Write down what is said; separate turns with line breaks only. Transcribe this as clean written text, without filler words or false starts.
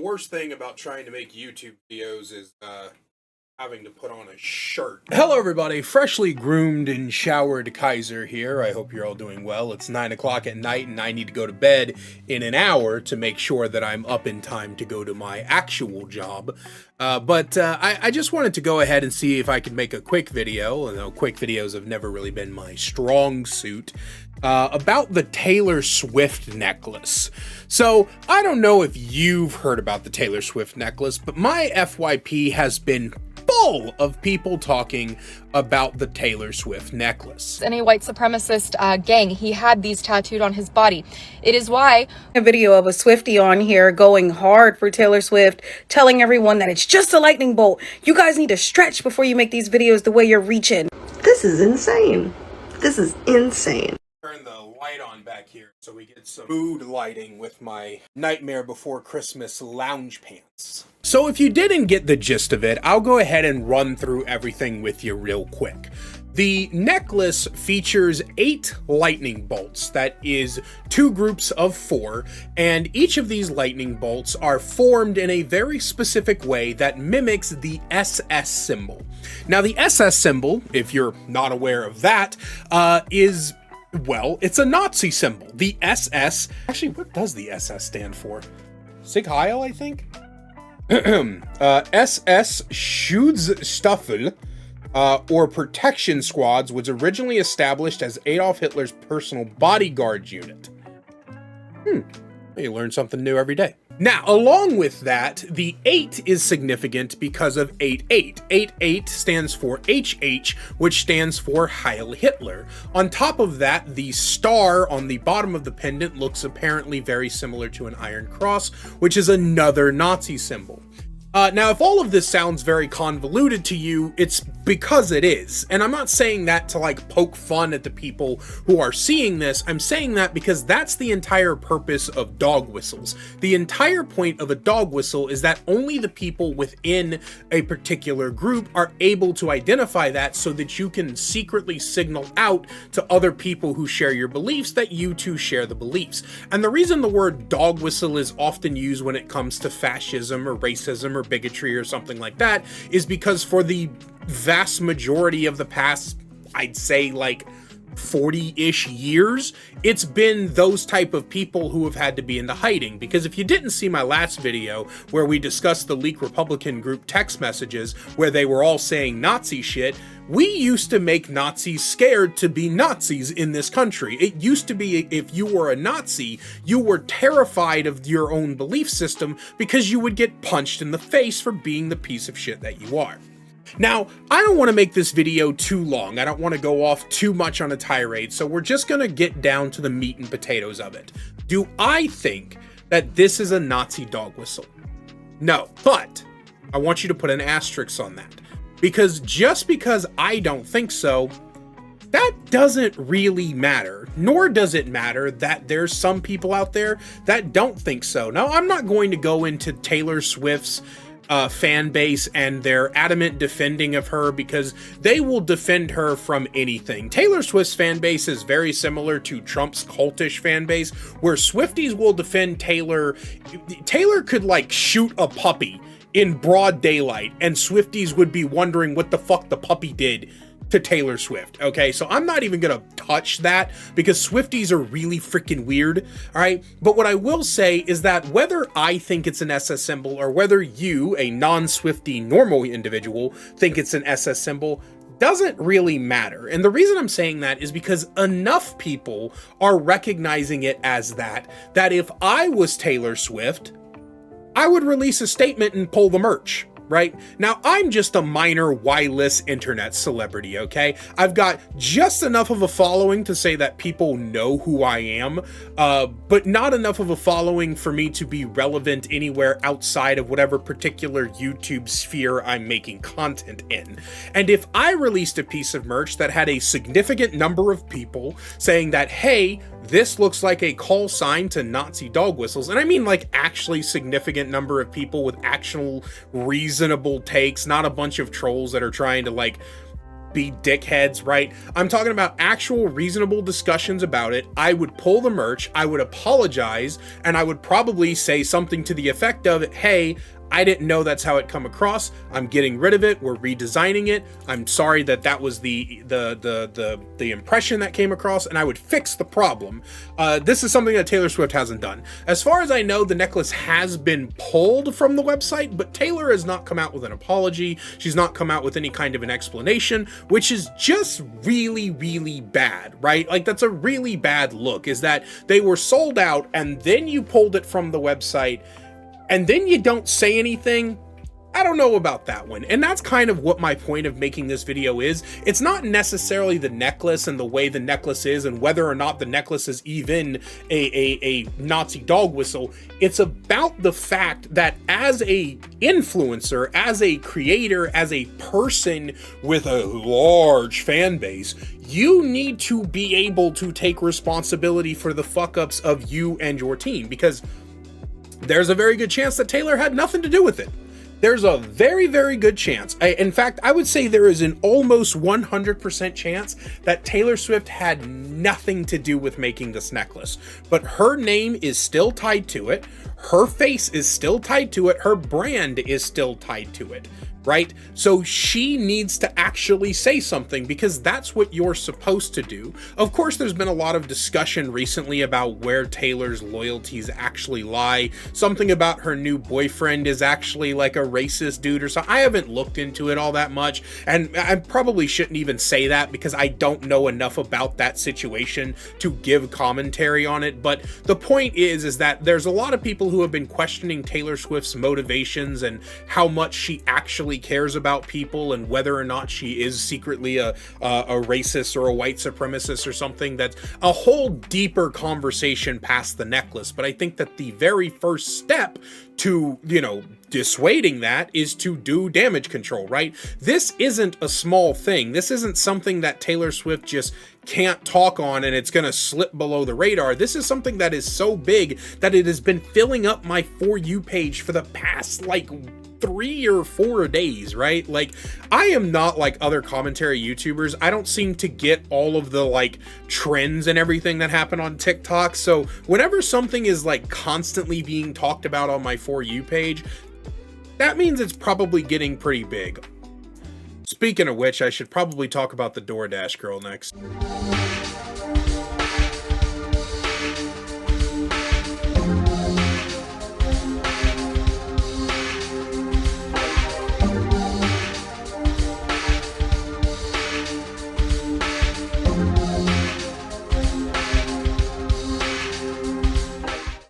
worst thing about trying to make YouTube videos is having to put on a shirt. Hello everybody, freshly groomed and showered Kaiser here. I hope you're all doing well. It's 9 o'clock at night and I need to go to bed in an hour to make sure that I'm up in time to go to my actual job. But I just wanted to go ahead and see if I could make a quick video. I know quick videos have never really been my strong suit. About the Taylor Swift necklace. So, I don't know if you've heard about the Taylor Swift necklace, but my FYP has been full of people talking about the Taylor Swift necklace.
In a white supremacist gang, he had these tattooed on his body. It is why
a video of a Swiftie on here going hard for Taylor Swift, telling everyone that it's just a lightning bolt. You guys need to stretch before you make these videos the way you're reaching.
This is insane. This is insane.
Turn the light on back here so we get some mood lighting with my Nightmare Before Christmas lounge pants. So if you didn't get the gist of it, I'll go ahead and run through everything with you real quick. The necklace features 8 lightning bolts, that is 2 groups of 4, and each of these lightning bolts are formed in a very specific way that mimics the SS symbol. Now the SS symbol, if you're not aware of that, is, well, it's a Nazi symbol. The SS, actually, what does the SS stand for? Sieg Heil, I think? SS Schutzstaffel, or Protection Squads, was originally established as Adolf Hitler's personal bodyguard unit. You learn something new every day. Now, along with that, the 8 is significant because of 8-8. 8-8 stands for HH, which stands for Heil Hitler. On top of that, the star on the bottom of the pendant looks apparently very similar to an Iron Cross, which is another Nazi symbol. Now, if all of this sounds very convoluted to you, it's because it is. And I'm not saying that to, like, poke fun at the people who are seeing this. I'm saying that because that's the entire purpose of dog whistles. The entire point of a dog whistle is that only the people within a particular group are able to identify that so that you can secretly signal out to other people who share your beliefs that you too share the beliefs. And the reason the word dog whistle is often used when it comes to fascism or racism or bigotry or something like that is because for the vast majority of the past, I'd say like 40-ish years, it's been those type of people who have had to be into hiding. Because if you didn't see my last video where we discussed the leaked Republican group text messages where they were all saying Nazi shit, we used to make Nazis scared to be Nazis in this country. It used to be if you were a Nazi, you were terrified of your own belief system because you would get punched in the face for being the piece of shit that you are. Now, I don't want to make this video too long. I don't want to go off too much on a tirade, so we're just going to get down to the meat and potatoes of it. Do I think that this is a Nazi dog whistle? No, but I want you to put an asterisk on that. Because just because I don't think so, that doesn't really matter. Nor does it matter that there's some people out there that don't think so. Now, I'm not going to go into Taylor Swift's fan base and their adamant defending of her because they will defend her from anything. Taylor Swift's fan base is very similar to Trump's cultish fan base, where Swifties will defend Taylor. Taylor could like shoot a puppy in broad daylight and Swifties would be wondering what the fuck the puppy did to Taylor Swift. Okay, so I'm not even gonna touch that because Swifties are really freaking weird. All right, but what I will say is that whether I think it's an SS symbol or whether you, a non-Swiftie normal individual, think it's an SS symbol doesn't really matter. And the reason I'm saying that is because enough people are recognizing it as that if I was Taylor Swift, I would release a statement and pull the merch. Right? Now, I'm just a minor Y-list internet celebrity, okay? I've got just enough of a following to say that people know who I am, but not enough of a following for me to be relevant anywhere outside of whatever particular YouTube sphere I'm making content in. And if I released a piece of merch that had a significant number of people saying that, hey, this looks like a call sign to Nazi dog whistles, and I mean like actually significant number of people with actual reasonable takes, not a bunch of trolls that are trying to like be dickheads, right? I'm talking about actual reasonable discussions about it. I would pull the merch, I would apologize, and I would probably say something to the effect of, hey, I didn't know that's how it come across. I'm getting rid of it. We're redesigning it. I'm sorry that was the impression that came across, and I would fix the problem. This is something that Taylor Swift hasn't done. As far as I know, the necklace has been pulled from the website, but Taylor has not come out with an apology. She's not come out with any kind of an explanation, which is just really, really bad, right? Like, that's a really bad look, is that they were sold out and then you pulled it from the website and then you don't say anything. I don't know about that one. And that's kind of what my point of making this video is. It's not necessarily the necklace and the way the necklace is and whether or not the necklace is even a Nazi dog whistle. It's about the fact that as a influencer, as a creator, as a person with a large fan base, you need to be able to take responsibility for the fuck ups of you and your team, because there's a very good chance that Taylor had nothing to do with it. There's a very, very good chance. In fact, I would say there is an almost 100% chance that Taylor Swift had nothing to do with making this necklace. But her name is still tied to it. Her face is still tied to it. Her brand is still tied to it. Right? So she needs to actually say something, because that's what you're supposed to do. Of course, there's been a lot of discussion recently about where Taylor's loyalties actually lie. Something about her new boyfriend is actually like a racist dude or something. I haven't looked into it all that much, and I probably shouldn't even say that because I don't know enough about that situation to give commentary on it. But the point is that there's a lot of people who have been questioning Taylor Swift's motivations and how much she actually cares about people, and whether or not she is secretly a racist or a white supremacist or something. That's a whole deeper conversation past the necklace. But I think that the very first step to, dissuading that is to do damage control, right? This isn't a small thing. This isn't something that Taylor Swift just can't talk on and it's going to slip below the radar. This is something that is so big that it has been filling up my For You page for the past 3 or 4 days, right? Like, I am not like other commentary YouTubers. I don't seem to get all of the trends and everything that happen on TikTok. So whenever something is constantly being talked about on my For You page, that means it's probably getting pretty big. Speaking of which, I should probably talk about the DoorDash girl next.